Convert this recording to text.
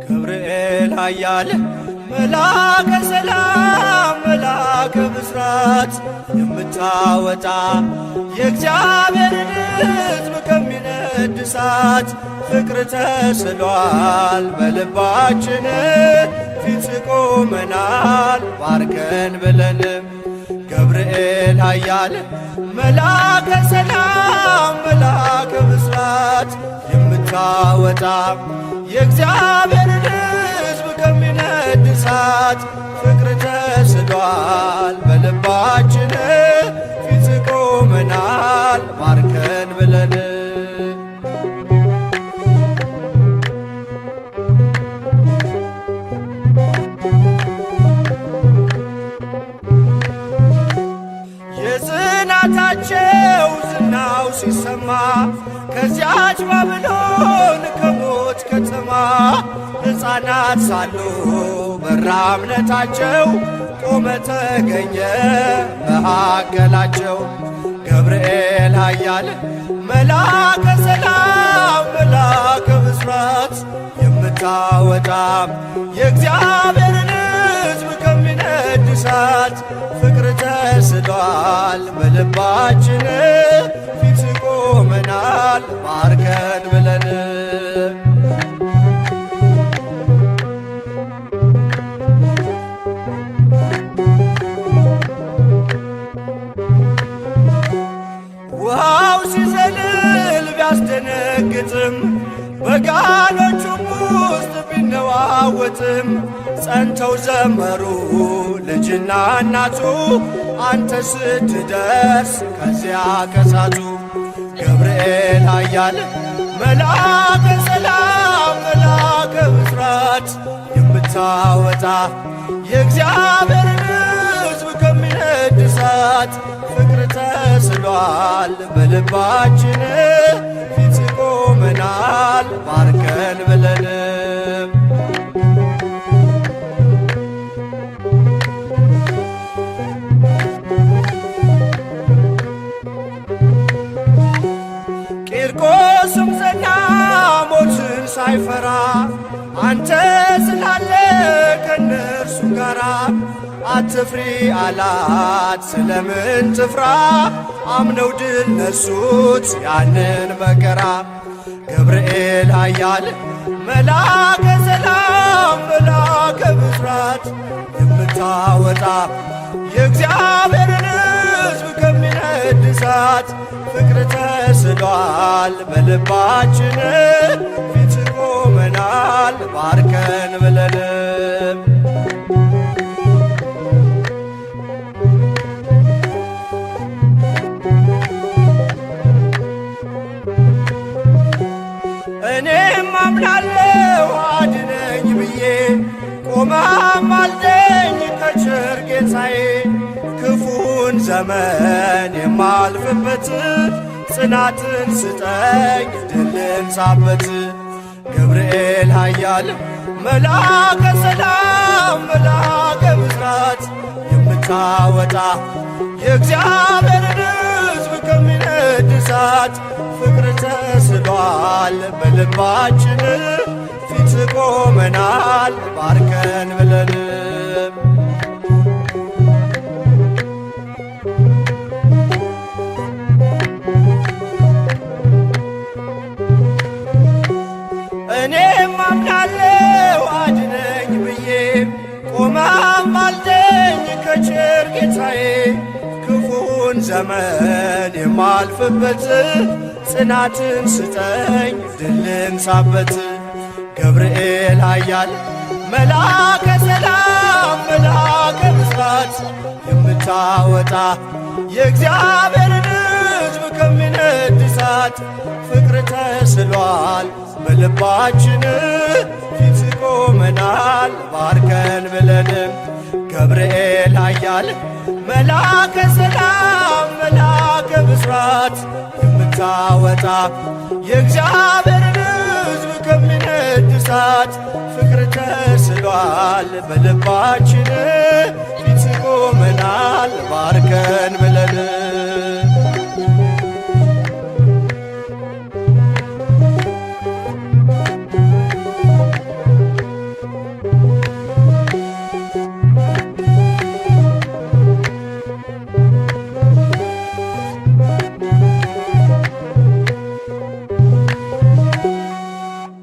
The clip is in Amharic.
ገብርኤል ኃያል መልአከ ሰላም መልአከ ብስራት የምታወጣ የእግዚአብሔርን ሕዝብ ከሚነድ እሳት ፍቅር ተስሏል በልባችን ፊት ቆመናል ባርከን ብለን። ገብርኤል ኃያል መልአከ ሰላም መልአከ ብስራት የምታወጣ የእግዚአብሔርን ሕዝብ ከሚነድ እሳት ፍቅር ተስሏል በልባችን ፊት ቆመናል ባርከን ብለን። የጽናታቸው ዝናው ሲሰማ ከዚያች ባቢሎን ከሞት ከተማ ሕፃናት ሳሉ በራ እምነታቸው ቆመ ተገኘ መሃከላቸው። ገብርኤል ኃያል መልአከ ሰላም መልአከ ብስራት የምታወጣ የእግዚአብሔርን ሕዝብ ከሚነድ እሳት ፍቅር ተስሏል በልባችን ፊት ቆመናል ባርከን ብለን። ውሃው ሲዘልል ቢያስደነግጥም በጋኖቹም ውስጥ ቢነዋወጥም ጸንተው ዘመሩ ልጅና እናቱ አንተ ስትደርስ ከዚያ ከሳቱ። ገብርኤል ኃያል መልአከ ሰላም መልአከ ብስራት የምታወጣ የእግዚአብሔርን ሕዝብ ከሚነድ እሳት ፍቅር ተስሏል በልባችን ፊት ቆመናል ባርከን ብለን። ቂርቆስም ጸና ሞትን ሳይፈራ አንተ ስላለ ከነርሱ ጋራ አትፍሪ አላት ስለምን ትፍራ አምነው ድል ነሱት ያንን መከራ። ገብርኤል ኃያል መልአከ ሰላም መልአከ ብስራት የምታወጣ የእግዚአብሔርን ሕዝብ ከሚነድ እሳት ፍቅር ተስሏል በልባችን ፊት ቆመናል ባርከን ብለን። እኔም አምናለሁ አድነኝ ብዬ ቆመህ አልደኝ ከቸር ጌታዬ ክፉን ዘመን የማልፍበት ጽናትን ስጠኝ ድልን ሳበት። ገብርኤል ኃያል መልአከ ሰላም መልአከ ብስራት የምታወጣ የእግዚአብሔርን ሕዝብ ከሚነድ እሳት ፍቅር ተስሏል በልባችን ፊት ቆመናል ባርከን ብለን። እኔም አምናለሁ አድነኝ ብዬ ቆመህ አልደኝ ከቸር ጌታዬ ክፉን ዘመን የማልፍበት ጽናትን ስጠኝ ድልን ሳበት። ገብርኤል ኃያል መልአከ ሰላም መልአከ ብስራት የምታወጣ የእግዚአብሔርን ሕዝብ ከሚነድ እሳት ፍቅር ተስሏል በልባችን ፊት ቆመናል ባርከን ብለንም ገብርኤል ኃያል መላከ ሰላም መላከ ብስራት የምታወጣ የእግዚአብሔርን ሕዝብ ከሚነድ እሳት ፍቅር ተስሏል በልባችን